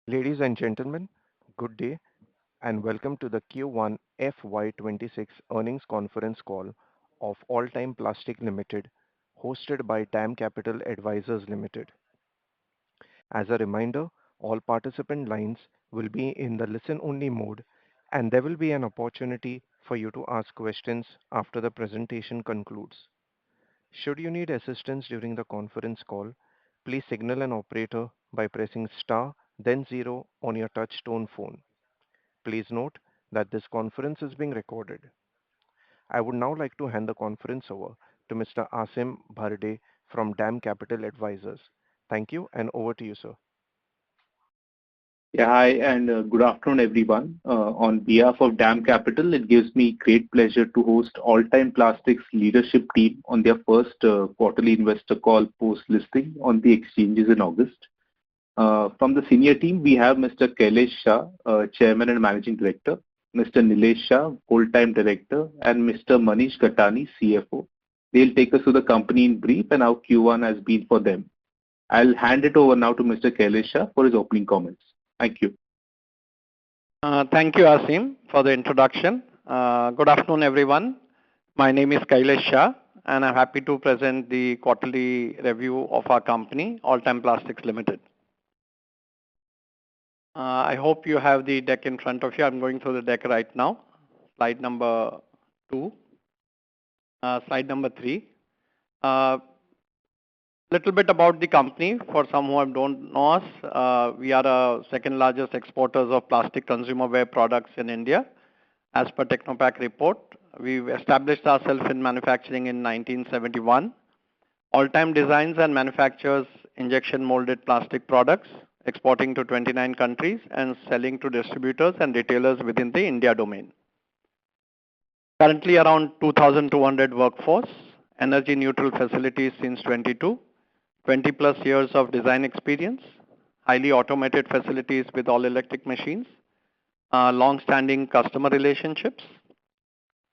Ladies and gentlemen, good day and welcome to the Q1 FY26 earnings conference call of All Time Plastic Limited, hosted by DAM Capital Advisors Limited. As a reminder, all participant lines will be in the listen only mode and there will be an opportunity for you to ask questions after the presentation concludes. Should you need assistance during the conference call, please signal an operator by pressing star, then zero on your touch tone phone. Please note that this conference is being recorded. I would now like to hand the conference over to Mr. Asim Bharde from DAM Capital Advisors. Thank you, and over to you, sir. Yeah, hi, and good afternoon, everyone. On behalf of DAM Capital, it gives me great pleasure to host All Time Plastics leadership team on their first quarterly investor call post-listing on the exchanges in August. From the senior team, we have Mr. Kailesh Shah, Chairman and Managing Director, Mr. Nilesh Shah, Full-Time Director, and Mr. Manish Ghatani, CFO. They'll take us through the company in brief and how Q1 has been for them. I'll hand it over now to Mr. Kailesh Shah for his opening comments. Thank you. Thank you, Asim, for the introduction. Good afternoon, everyone. My name is Kailesh Shah, and I'm happy to present the quarterly review of our company, All Time Plastics Limited. I hope you have the deck in front of you. I'm going through the deck right now. Slide number 2, slide number 3. Little bit about the company for some who don't know us. We are a second largest exporters of plastic consumer wear products in India. As per Technopack report, we've established ourselves in manufacturing in 1971. All Time designs and manufactures injection molded plastic products, exporting to 29 countries and selling to distributors and retailers within the India domain. Currently around 2,200 workforce, energy neutral facilities since 22. 20 plus years of design experience, highly automated facilities with all electric machines, long-standing customer relationships,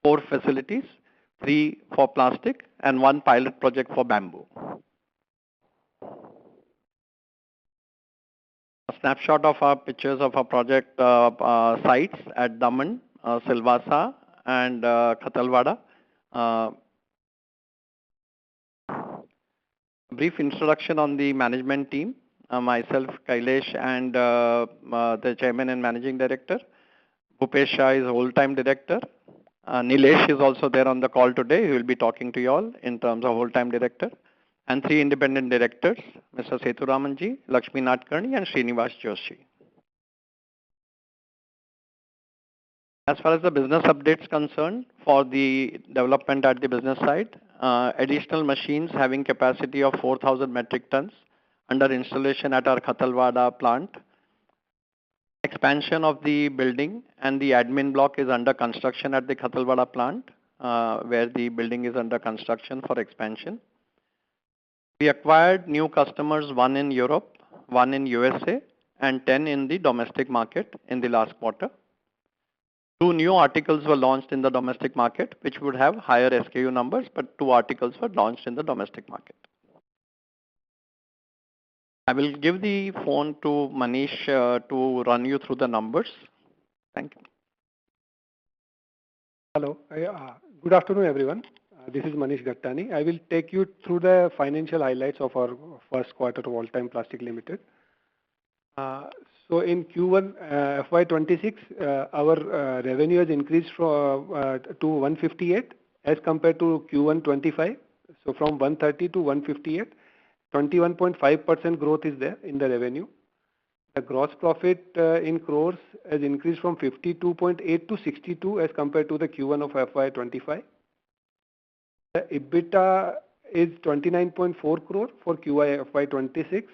4 facilities, 3 for plastic and 1 pilot project for bamboo. A snapshot of our pictures of our project sites at Daman, Silvassa and Khatalwada. Brief introduction on the management team. Myself, Kailesh, and the Chairman and Managing Director. Bhupesh Shah is Whole-Time Director. Nilesh is also there on the call today. He will be talking to you all in terms of Whole-Time Director. And 3 independent directors, Mr. Sethuramanji, Lakshmi Natkarni, and Srinivas Joshi. As far as the business updates concerned, for the development at the business side, additional machines having capacity of 4,000 metric tons under installation at our Khatalwada plant. Expansion of the building and the admin block is under construction at the Khatalwada plant, where the building is under construction for expansion. We acquired new customers, 1 in Europe, 1 in USA, and 10 in the domestic market in the last quarter. 2 new articles were launched in the domestic market, which would have higher SKU numbers, but 2 articles were launched in the domestic market. I will give the phone to Manish to run you through the numbers. Thank you. Hello. Good afternoon, everyone. This is Manish Ghatani. I will take you through the financial highlights of our first quarter of All Time Plastic Limited. So in Q1 FY26, our revenue has increased from to 158 as compared to Q1 25. So from 130 to 158, 21.5% growth is there in the revenue. The gross profit in crores has increased from 52.8 to 62 as compared to the Q1 of FY25. The EBITDA is 29.4 crore for QI FY26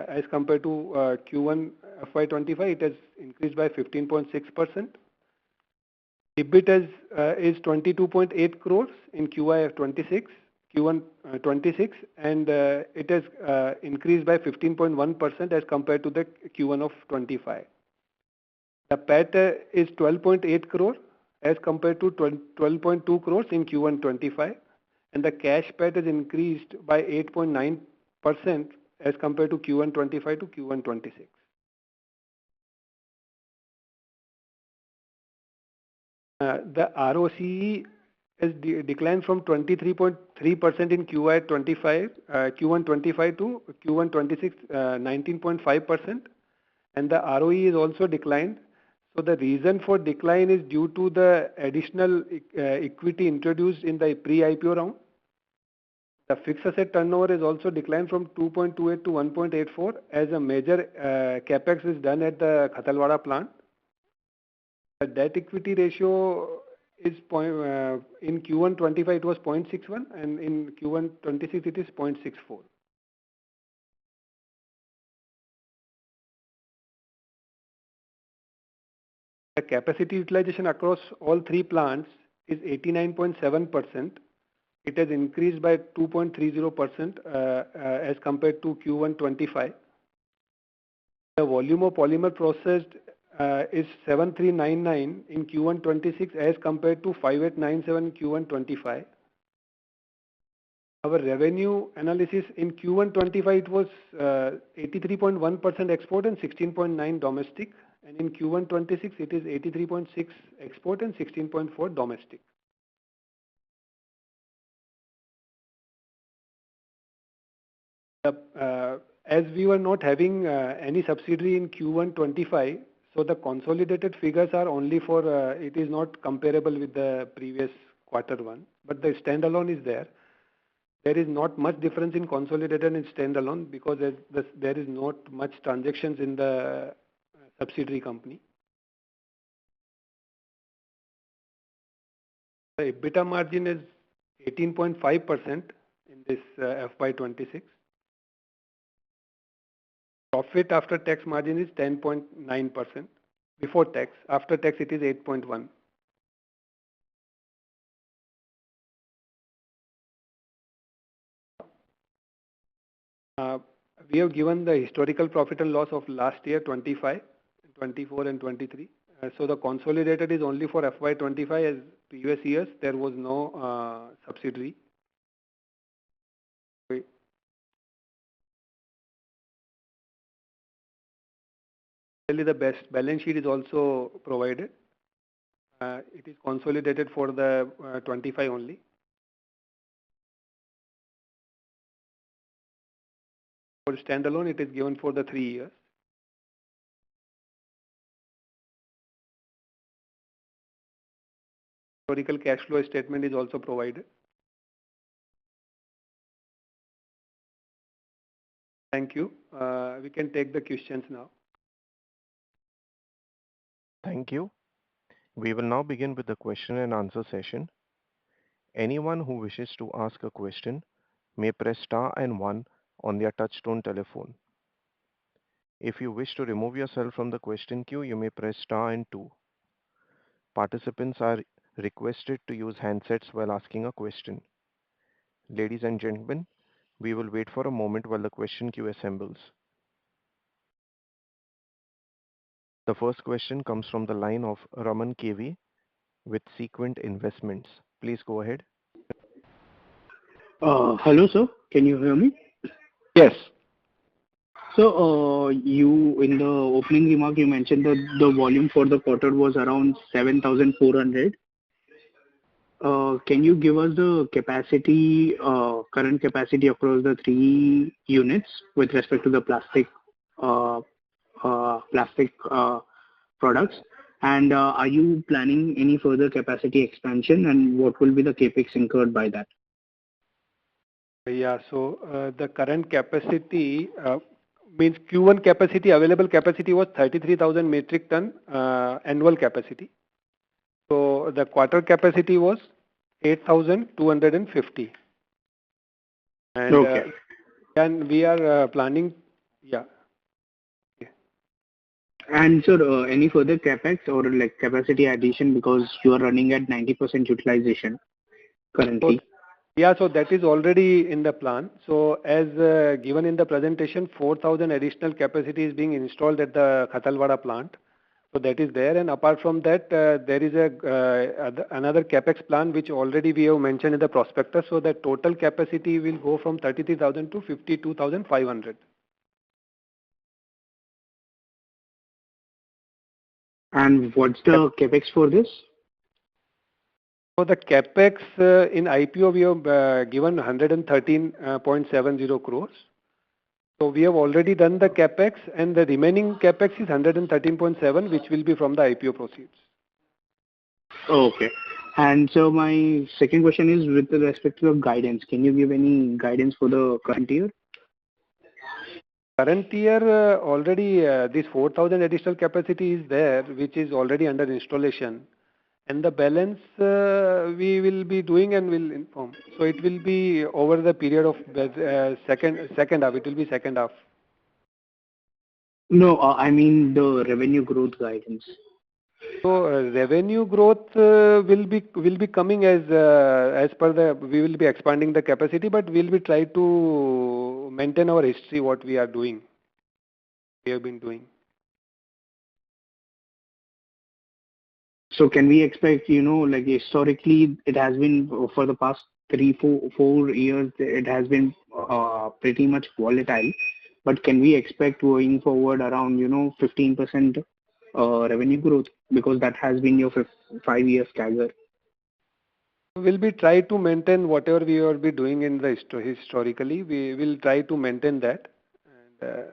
as compared to Q1 FY25. It has increased by 15.6%. EBIT is 22.8 crores in QI F26, Q1 26, and it has increased by 15.1% as compared to the Q1 of 25. The PAT is 12.8 crore as compared to 12.2 crores in Q1 25, and the cash PAT has increased by 8.9% as compared to Q1 25 to Q1 26. The ROCE has declined from 23.3% in Q1 25 to Q1 26, 19.5%, and the ROE is also declined. So the reason for decline is due to the additional equity introduced in the pre-IPO round. The fixed asset turnover is also declined from 2.28 to 1.84 as a major capex is done at the Khatalwada plant. The debt equity ratio is in Q1 25 it was 0.61 and in Q1 26 it is 0.64. The capacity utilization across all three plants is 89.7%. It has increased by 2.30% as compared to Q1 25. The volume of polymer processed is 7399 in Q1 26 as compared to 5897 in Q1 25. Our revenue analysis in Q1 25 it was 83.1% export and 16.9 domestic, and in Q1 26 it is 83.6 export and 16.4 domestic. As we were not having any subsidiary in Q1 25, so the consolidated figures are only for, it is not comparable with the previous quarter one, but the standalone is there. There is not much difference in consolidated and standalone because there is not much transactions in the subsidiary company. The EBITDA margin is 18.5% in this FY26. Profit after tax margin is 10.9%. Before tax, after tax it is 8.1. We have given the historical profit and loss of last year 25, 24 and 23. So the consolidated is only for FY25 as previous years there was no subsidiary. The best balance sheet is also provided. It is consolidated for the 25 only. For standalone, it is given for the 3 years. Historical cash flow statement is also provided. Thank you. We can take the questions now. Thank you. We will now begin with the question and answer session. Anyone who wishes to ask a question may press star and 1 on their touchtone telephone. If you wish to remove yourself from the question queue, you may press star and 2. Participants are requested to use handsets while asking a question. Ladies and gentlemen, we will wait for a moment while the question queue assembles. The first question comes from the line of Raman KV with Sequent Investments. Please go ahead. Hello, sir. Can you hear me? Yes. So, you in the opening remark you mentioned that the volume for the quarter was around 7,400. Can you give us the capacity, current capacity across the 3 units with respect to the plastic products? And are you planning any further capacity expansion, and what will be the capex incurred by that? Yeah, so the current capacity means Q1 capacity, available capacity was 33,000 metric ton annual capacity. So the quarter capacity was 8,250. And, okay. And we are planning, yeah. And sir, any further capex or like capacity addition because you are running at 90% utilization currently? Yeah, so that is already in the plan. So as given in the presentation, 4,000 additional capacity is being installed at the Khatalwada plant. So that is there. And apart from that, there is another capex plan which already we have mentioned in the prospectus. So the total capacity will go from 33,000 to 52,500. And what's the capex for this? So the capex in IPO we have given 113.70 crores. So we have already done the capex, and the remaining capex is 113.7, which will be from the IPO proceeds. Okay. And so my second question is with respect to your guidance. Can you give any guidance for the current year? Current year already this 4,000 additional capacity is there, which is already under installation, and the balance we will be doing and will inform. So it will be over the period of second half. It will be second half. No, I mean the revenue growth guidance. So revenue growth will be coming as per the, we will be expanding the capacity, but we'll be try to maintain our history what we are doing. We have been doing. So can we expect, like historically, it has been for the past 3, 4 years, it has been pretty much volatile. But can we expect going forward around, 15% revenue growth, because that has been your 5 years CAGR? We'll be try to maintain whatever we will be doing in the historically. We will try to maintain that. And,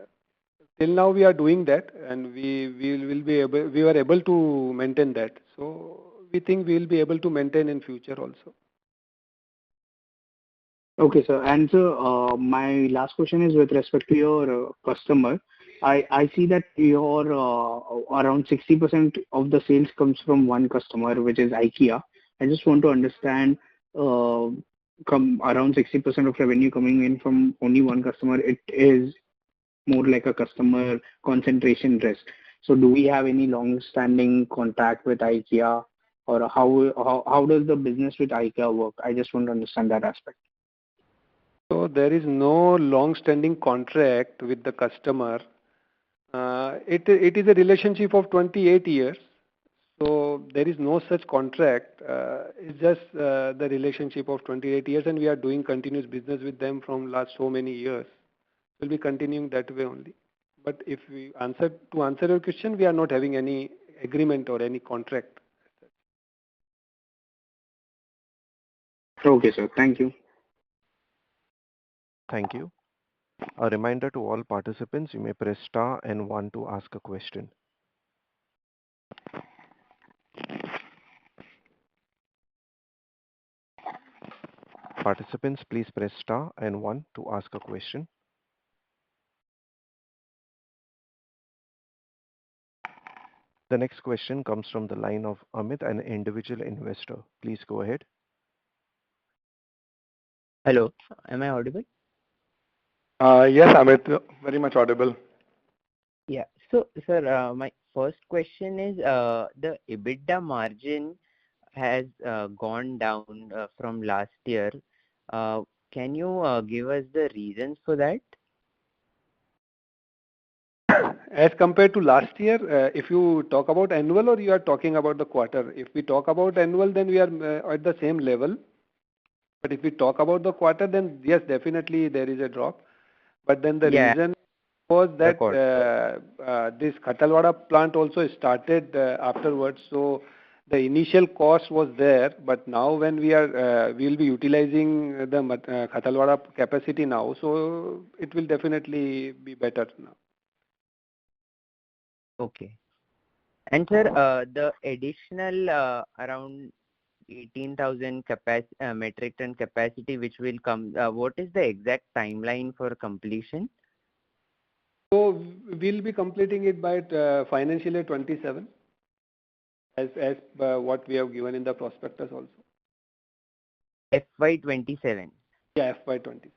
till now we are doing that, and we were able to maintain that. So we think we will be able to maintain in future also. Okay, sir. And so my last question is with respect to your customer. I see that your around 60% of the sales comes from one customer, which is IKEA. I just want to understand, around 60% of revenue coming in from only one customer, it is more like a customer concentration risk. So do we have any long-standing contract with IKEA, or how does the business with IKEA work? I just want to understand that aspect. So there is no long-standing contract with the customer. It is a relationship of 28 years. So there is no such contract. It's just the relationship of 28 years, and we are doing continuous business with them from last so many years. We'll be continuing that way only. But if we answer your question, we are not having any agreement or any contract. Okay, sir. Thank you. Thank you. A reminder to all participants, you may press star and 1 to ask a question. Participants, please press star and 1 to ask a question. The next question comes from the line of Amit, an individual investor. Please go ahead. Hello, am I audible? Yes, Amit, very much audible. Yeah. So, sir, my first question is the EBITDA margin has gone down from last year. Can you give us the reasons for that? As compared to last year, if you talk about annual or you are talking about the quarter? If we talk about annual, then we are at the same level. But if we talk about the quarter, then yes, definitely there is a drop. But then the reason was that this Khattalwada plant also started afterwards. So the initial cost was there, but now when we'll be utilizing the Khattalwada capacity now, so it will definitely be better now. Okay. And sir, the additional around 18,000 metric ton capacity which will come, what is the exact timeline for completion? So we'll be completing it by financial year 27, as what we have given in the prospectus also. FY27. Yeah, FY27.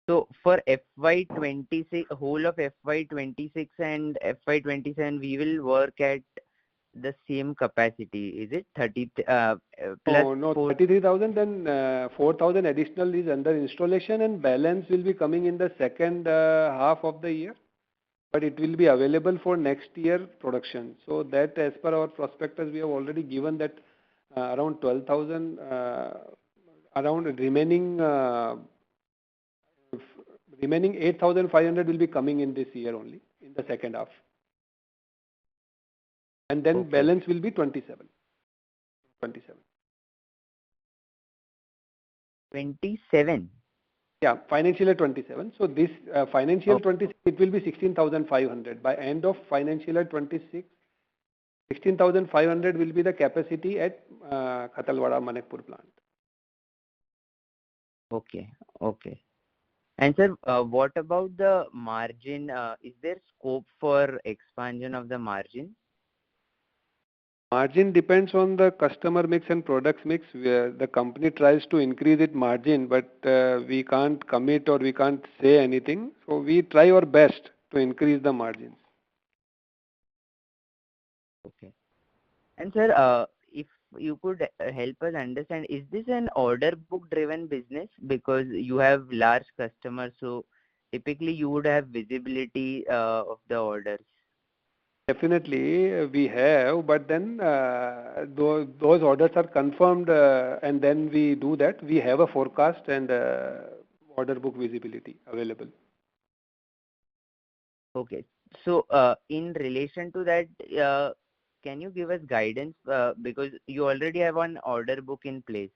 So for FY26, whole of FY26 and FY27, we will work at the same capacity. Is it 30 plus? No, 33,000. Then 4,000 additional is under installation, and balance will be coming in the second half of the year. But it will be available for next year production. So that, as per our prospectus, we have already given that around 12,000, around remaining 8,500 will be coming in this year only, in the second half. And then balance will be 27. 27. Yeah, financial year 27. So this financial Okay. 26, it will be 16,500. By end of financial year 26, 16,500 will be the capacity at Khatalwada Manekpur plant. Okay. Okay. And sir, what about the margin? Is there scope for expansion of the margin? Margin depends on the customer mix and products mix. Where the company tries to increase its margin, but we can't commit or we can't say anything. So we try our best to increase the margins. Okay. And sir, if you could help us understand, is this an order book driven business? Because you have large customers, so typically you would have visibility of the orders. Definitely we have, but then those orders are confirmed and then we do that. We have a forecast and order book visibility available. Okay. So in relation to that, can you give us guidance? Because you already have an order book in place.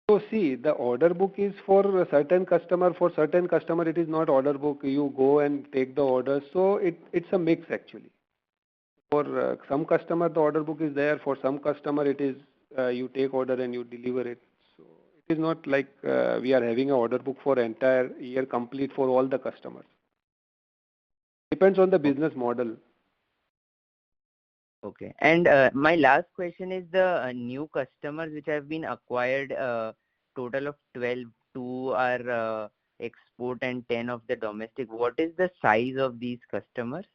So see, the order book is for a certain customer. For certain customer, it is not order book. You go and take the order. So it's a mix actually. For some customer, the order book is there. For some customer, it is you take order and you deliver it. So it is not like we are having an order book for entire year complete for all the customers. Depends on the business model. Okay. And my last question is the new customers which have been acquired, total of 12, 2 are export and 10 of the domestic. What is the size of these customers?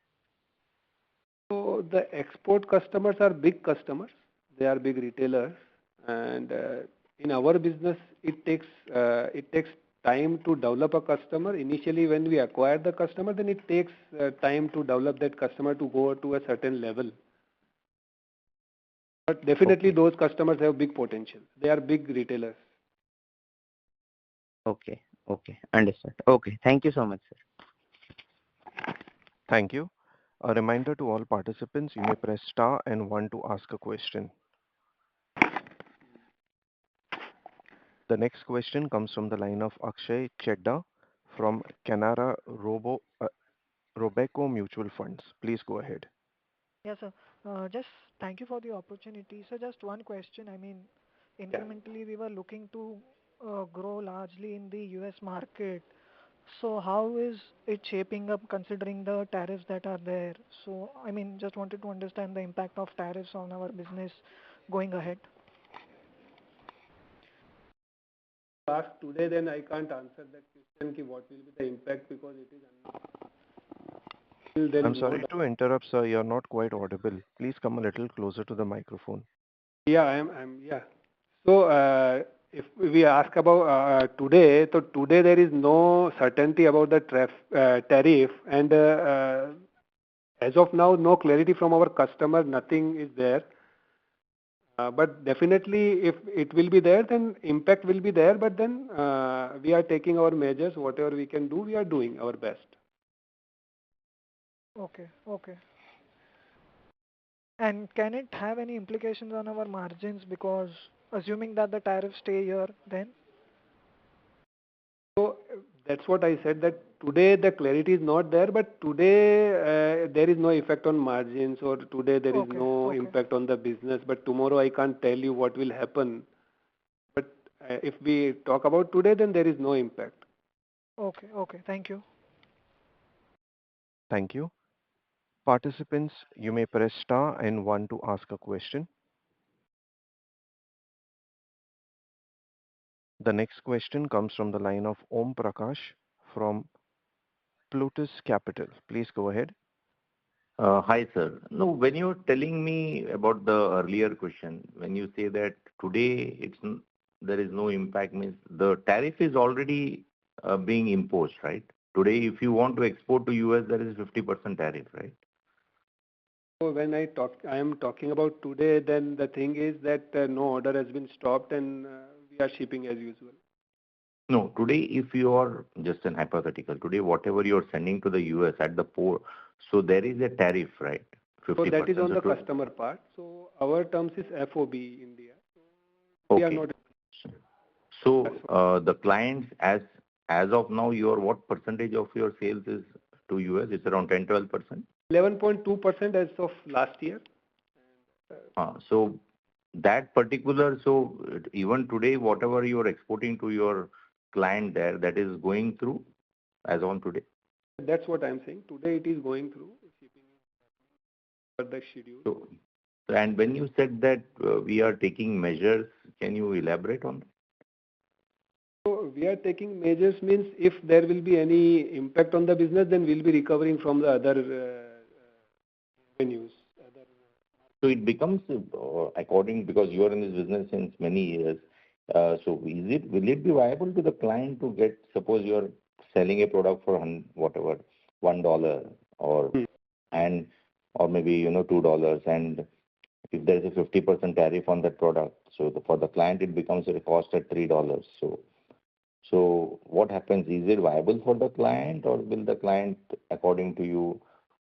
So the export customers are big customers. They are big retailers, and in our business, it takes time to develop a customer. Initially, when we acquire the customer, then it takes time to develop that customer to go to a certain level. But definitely, Okay. those customers have big potential. They are big retailers. Okay. Okay. Understood. Okay. Thank you so much, sir. Thank you. A reminder to all participants, you may press star and 1 to ask a question. The next question comes from the line of Akshay Chedda from Canara Robeco Mutual Funds. Please go ahead. Yes, sir. Just thank you for the opportunity. So just one question. I mean, incrementally, we were looking to grow largely in the US market. So how is it shaping up considering the tariffs that are there? So, I mean, just wanted to understand the impact of tariffs on our business going ahead. Ask today, then I can't answer that question. Ki what will be the impact because it is unknown. Till then, I'm no sorry doubt. to interrupt, sir. You're not quite audible. Please come a little closer to the microphone. Yeah, yeah. So, if we ask about today, so today there is no certainty about the tariff, and as of now, no clarity from our customer. Nothing is there. But definitely, if it will be there, then impact will be there. But then we are taking our measures. Whatever we can do, we are doing our best. Okay, okay. And can it have any implications on our margins? Because assuming that the tariffs stay here, then? So that's what I said, that today the clarity is not there, but today there is no effect on margins, or today there is Okay, no okay. impact on the business, but tomorrow I can't tell you what will happen. But if we talk about today, then there is no impact. Okay, okay. Thank you. Thank you. Participants, you may press star and 1 to ask a question. The next question comes from the line of Om Prakash from Plutus Capital. Please go ahead. Hi, sir. No, when you're telling me about the earlier question, when you say that today there is no impact, means the tariff is already being imposed, right? Today, if you want to export to US, there is 50% tariff, right? So when I am talking about today, then the thing is that no order has been stopped and we are shipping as usual. No, today, if you are just an hypothetical, today, whatever you're sending to the US at the port, so there is a tariff, right? 50%. So that is on the So customer part. So our terms is FOB India. So we are okay. not. So the clients, as of now, what percentage of your sales is to US? It's around 10-12%. 11.2% as of last year. So that particular, so even today, whatever you are exporting to your client there, that is going through as on today. That's what I'm saying. Today it is going through shipping for the schedule. So, and when you said that we are taking measures, can you elaborate on that? So we are taking measures means if there will be any impact on the business, then we'll be recovering from the other revenues. So it becomes according, because you are in this business since many years. So will it be viable to the client to get, suppose you are selling a product for whatever $1 or or maybe $2, and if there is a 50% tariff on that product, so for the client it becomes a cost at $3. So what happens? Is it viable for the client, or will the client, according to you,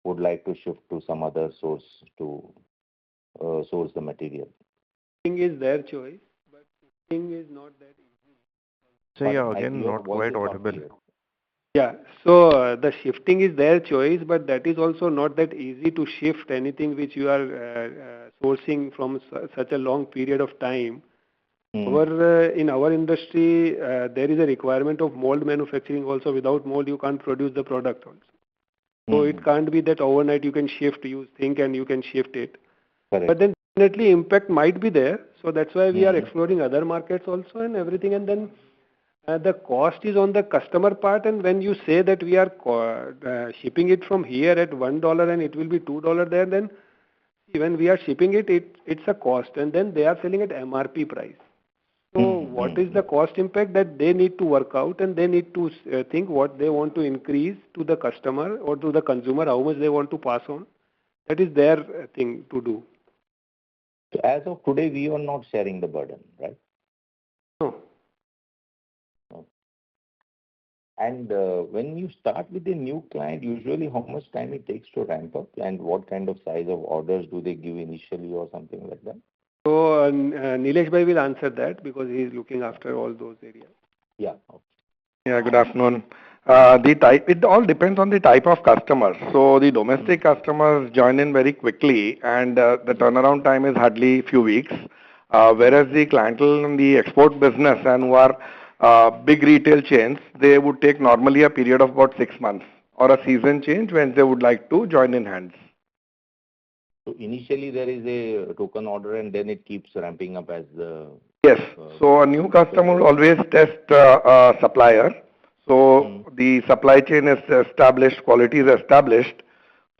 would like to shift to some other source to source the material? Shipping is their choice, but shipping is not that easy. So yeah, again, not quite audible. Yeah, so the shifting is their choice, but that is also not that easy to shift anything which you are sourcing from such a long period of time. In our industry, there is a requirement of mold manufacturing also. Without mold, you can't produce the product also. So it can't be that overnight you can shift, you think and you can shift it. Correct. But then definitely impact might be there. So that's why we are exploring other markets also and everything. And then the cost is on the customer part. And when you say that we are shipping it from here at $1 and it will be $2 there, then when we are shipping it, it's a cost. And then they are selling at MRP price. So what is the cost impact that they need to work out, and they need to think what they want to increase to the customer or to the consumer, how much they want to pass on. That is their thing to do. So as of today, we are not sharing the burden, right? No. And when you start with a new client, usually how much time it takes to ramp up, and what kind of size of orders do they give initially or something like that? So Nilesh Bhai will answer that because he is looking after all those areas. Yeah. Okay. Yeah, good afternoon. It all depends on the type of customer. So the domestic customers join in very quickly, and the turnaround time is hardly a few weeks. Whereas the clientele in the export business and who are big retail chains, they would take normally a period of about 6 months or a season change when they would like to join in hands. So initially there is a token order, and then it keeps ramping up as the... Yes. So a new customer will always test a supplier. So the supply chain is established, quality is established,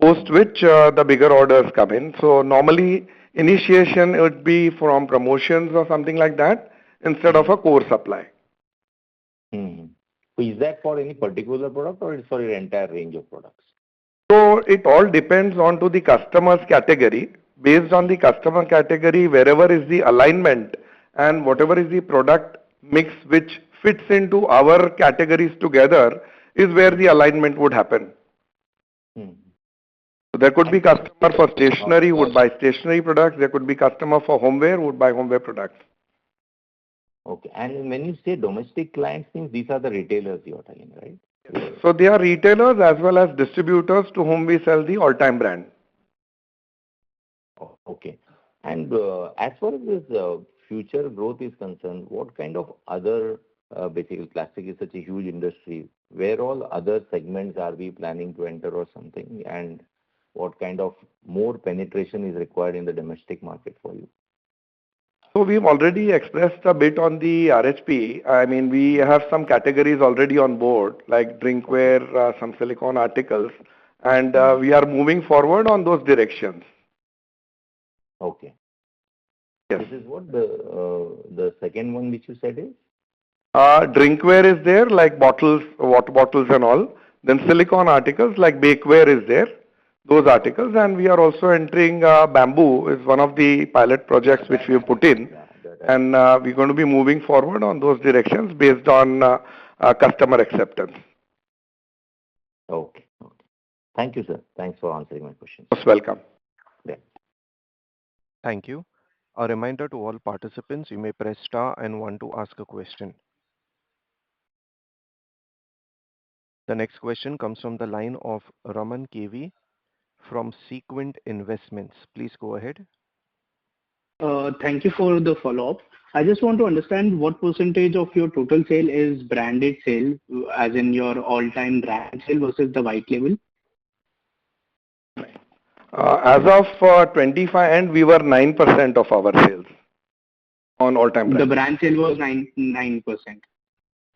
post which the bigger orders come in. So normally initiation would be from promotions or something like that instead of a core supply. So is that for any particular product, or it's for your entire range of products? So it all depends on to the customer's category. Based on the customer category, wherever is the alignment and whatever is the product mix which fits into our categories together is where the alignment would happen. So there could be customer for stationery who would buy stationery products. There could be customer for homeware who would buy homeware products. Okay. And when you say domestic clients, means these are the retailers you are telling, right? So they are retailers as well as distributors to whom we sell the all-time brand. Okay. And as far as this future growth is concerned, what kind of other, basically plastic is such a huge industry, where all other segments are we planning to enter or something, and what kind of more penetration is required in the domestic market for you? So we've already expressed a bit on the RHP. I mean, we have some categories already on board, like drinkware, some silicone articles, and we are moving forward on those directions. Okay. Yes. This is what the second one which you said is? Drinkware is there, like bottles, water bottles and all. Then silicone articles like bakeware is there, those articles. And we are also entering bamboo is one of the pilot projects which we have put in. And we're going to be moving forward on those directions based on customer acceptance. Okay. Okay. Thank you, sir. Thanks for answering my question. Most welcome. Yeah. Thank you. A reminder to all participants, you may press star and one to ask a question. The next question comes from the line of Raman KV from Sequent Investments. Please go ahead. Thank you for the follow-up. I just want to understand what percentage of your total sale is branded sale, as in your all-time brand sale versus the white label? As of 25 end, we were 9% of our sales on all-time The brand. brand sale was 9%.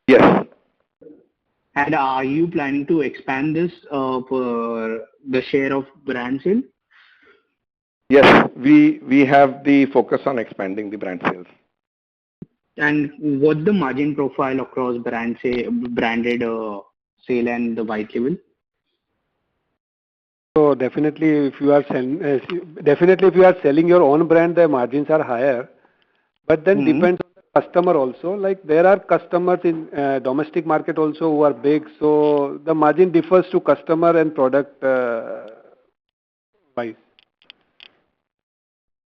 Yes. And are you planning to expand this for the share of brand sale? Yes, we have the focus on expanding the brand sales. And what's the margin profile across branded sale and the white label? So definitely, if you are selling your own brand, the margins are higher. But then depends on the customer also. Like there are customers in domestic market also who are big, so the margin differs to customer and product wise.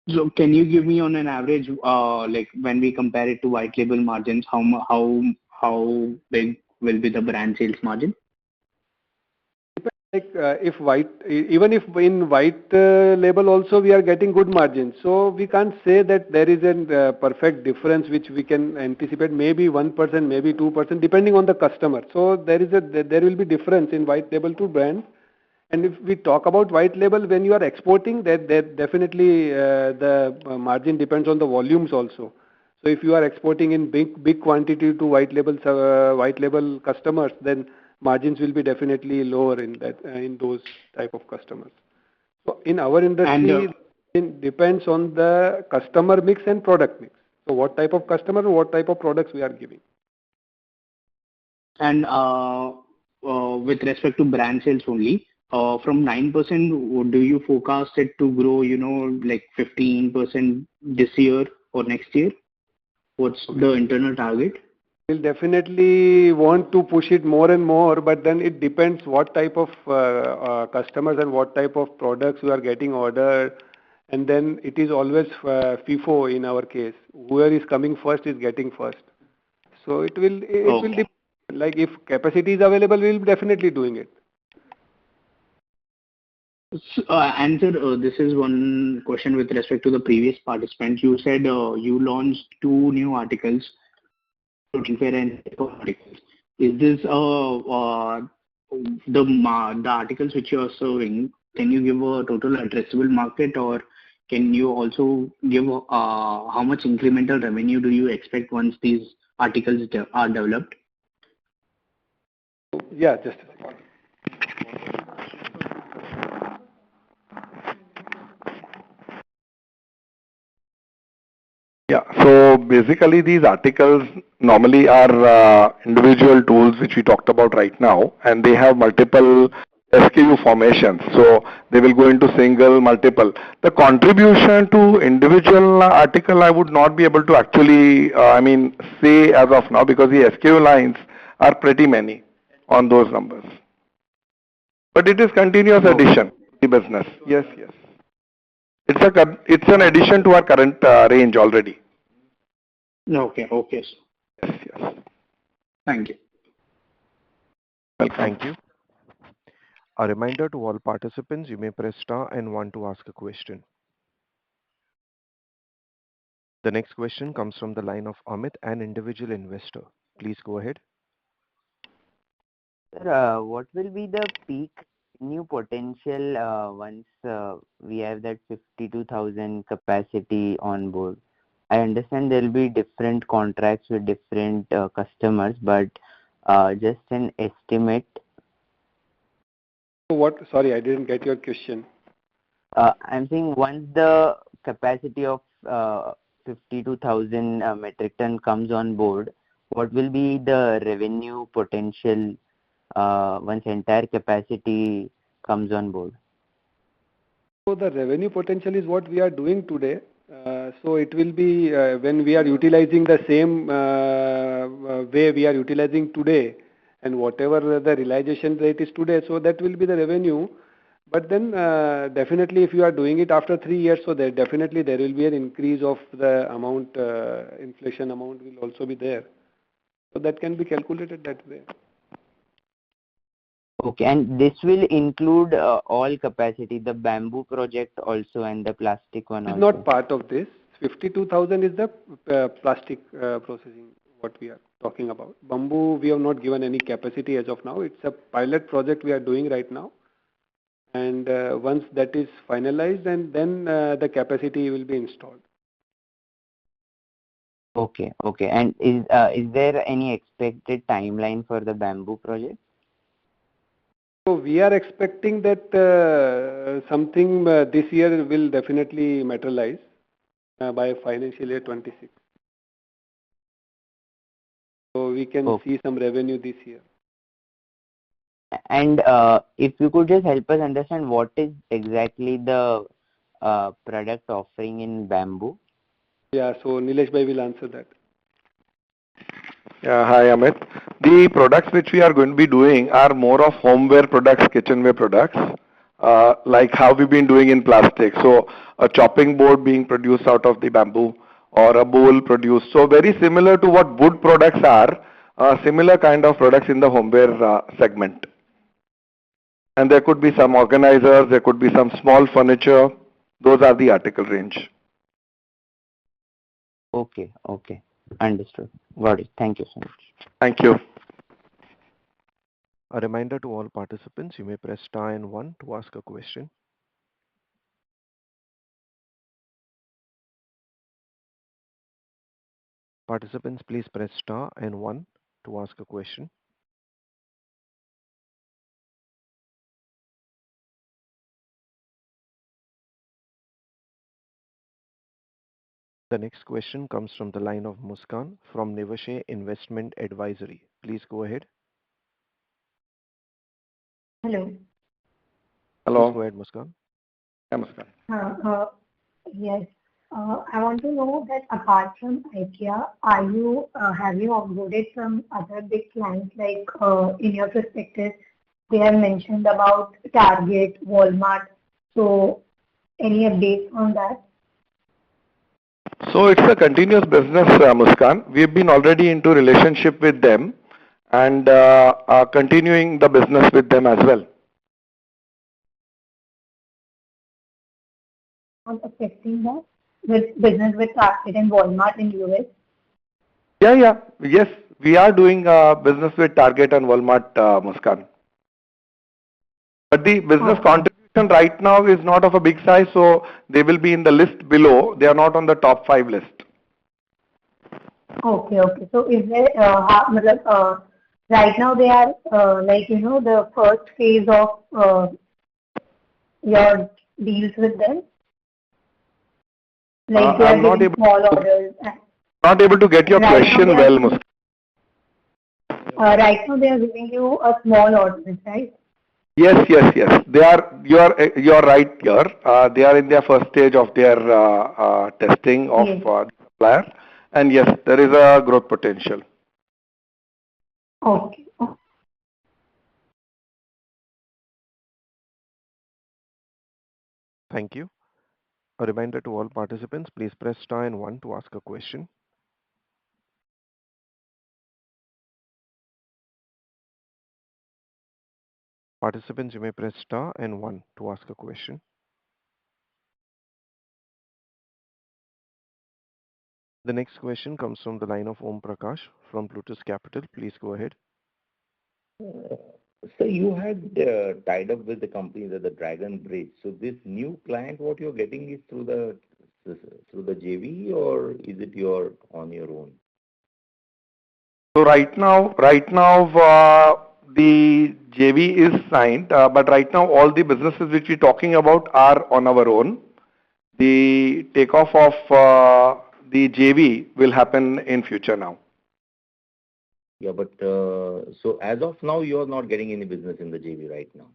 So can you give me on an average, like when we compare it to white label margins, how big will be the brand sales margin? Like even if in white label also we are getting good margins, so we can't say that there is a perfect difference which we can anticipate. Maybe 1%, maybe 2%, depending on the customer. So there will be difference in white label to brand. And if we talk about white label, when you are exporting, that definitely the margin depends on the volumes also. So if you are exporting in big quantity to white label customers, then margins will be definitely lower in those type of customers. So in our industry, it depends on the customer mix and product mix. So what type of customer and what type of products we are giving. And with respect to brand sales only, from 9%, do you forecast it to grow, like 15% this year or next year? What's the internal target? We'll definitely want to push it more and more, but then it depends what type of customers and what type of products we are getting ordered. And then it is always FIFO in our case. Whoever is coming first is getting first. So it will depend. Like if capacity is available, we'll be definitely doing it. Sir, this is one question with respect to the previous participant. You said you launched 2 new articles, protein fair and articles. Is this the articles which you are serving? Can you give a total addressable market, or can you also give how much incremental revenue do you expect once these articles are developed? Yeah, just a second. Yeah, so basically these articles normally are individual tools which we talked about right now, and they have multiple SKU formations. So they will go into single, multiple. The contribution to individual article I would not be able to actually, say as of now, because the SKU lines are pretty many on those numbers. But it is continuous addition to the business. Yes, yes. It's an addition to our current range already. Okay. Yes, yes. Thank you. Welcome. Thank you. A reminder to all participants, you may press star and one to ask a question. The next question comes from the line of Amit, an individual investor. Please go ahead. Sir, what will be the peak new potential once we have that 52,000 capacity on board? I understand there will be different contracts with different customers, but just an estimate. What? Sorry, I didn't get your question. I'm saying once the capacity of 52,000 metric ton comes on board, what will be the revenue potential once entire capacity comes on board? So the revenue potential is what we are doing today. So it will be when we are utilizing the same way we are utilizing today, and whatever the realization rate is today, so that will be the revenue. But then definitely if you are doing it after 3 years, so there definitely there will be an increase of the amount, inflation amount will also be there. So that can be calculated that way. Okay, and this will include all capacity, the bamboo project also and the plastic one It's also. not part of this. 52,000 is the plastic processing what we are talking about. Bamboo, we have not given any capacity as of now. It's a pilot project we are doing right now. And once that is finalized, and then the capacity will be installed. Okay, okay. And is there any expected timeline for the bamboo project? So we are expecting that something this year will definitely materialize by financial year 26. So we can Okay. see some revenue this year. And if you could just help us understand what is exactly the product offering in bamboo? Yeah, so Nilesh Bhai will answer that. Yeah, hi Amit. The products which we are going to be doing are more of homeware products, kitchenware products, like how we've been doing in plastic. So a chopping board being produced out of the bamboo or a bowl produced. So very similar to what wood products are, similar kind of products in the homeware segment. And there could be some organizers, there could be some small furniture. Those are the article range. Okay, okay. Understood. Got it. Thank you so much. Thank you. A reminder to all participants, you may press star and one to ask a question. Participants, please press star and one to ask a question. The next question comes from the line of Muskan from Niveshaay Investment Advisory. Please go ahead. Hello. Please Hello. go ahead, Muskan. Namaskar. Yes. I want to know that apart from IKEA, have you onboarded some other big clients like in your perspective, they have mentioned about Target, Walmart. So any updates on that? So it's a continuous business, Muskan. We've been already into relationship with them and are continuing the business with them as well. Not affecting that with business with Target and Walmart in US? Yes, we are doing business with Target and Walmart, Muskan. But the business contribution right now is not of a big size, so they will be in the list below. They are not on the top 5 list. Okay, okay. So is there, right now they are the first phase of your deals with them? Like they are I'm not giving small orders. Not able to get your question well, Muskan. Right now they are giving you a small orders, right? Yes. They are. You are right here. They are in their first stage of their testing of the supplier, and yes, there is a growth potential. Okay. Thank you. A reminder to all participants, please press star and one to ask a question. Participants, you may press star and one to ask a question. The next question comes from the line of Om Prakash from Plutus Capital. Please go ahead. So you had tied up with the company at the Dragon Bridge. So this new client, what you're getting is through the JV, or is it on your own? So right now, the JV is signed, but right now all the businesses which we're talking about are on our own. The takeoff of the JV will happen in future now. Yeah, but so as of now, you're not getting any business in the JV right now.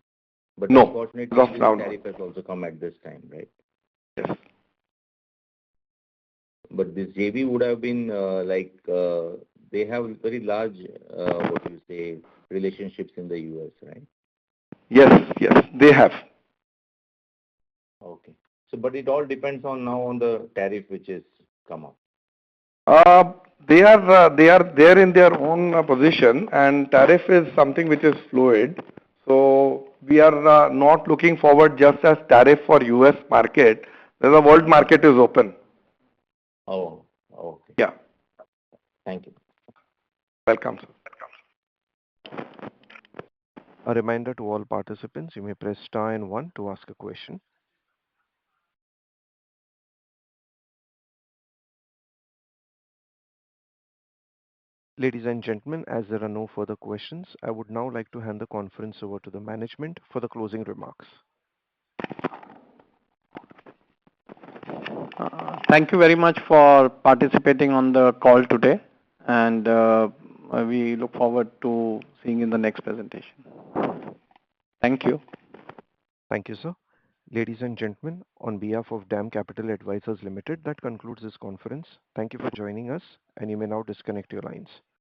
But no, unfortunately, as of this now, tariff has also come at this time, right? Yes. But this JV would have been they have very large, relationships in the US, right? Yes, they have. So, but it all depends on now on the tariff which is come up. They are there in their own position, and tariff is something which is fluid. So we are not looking forward just as tariff for US market. The world market is open. Oh, okay. Yeah, Thank you. welcome, sir. A reminder to all participants, you may press star and one to ask a question. Ladies and gentlemen, as there are no further questions, I would now like to hand the conference over to the management for the closing remarks. Thank you very much for participating on the call today, and we look forward to seeing you in the next presentation. Thank you. Thank you, sir. Ladies and gentlemen, on behalf of DAM Capital Advisors Limited, that concludes this conference. Thank you for joining us, and you may now disconnect your lines.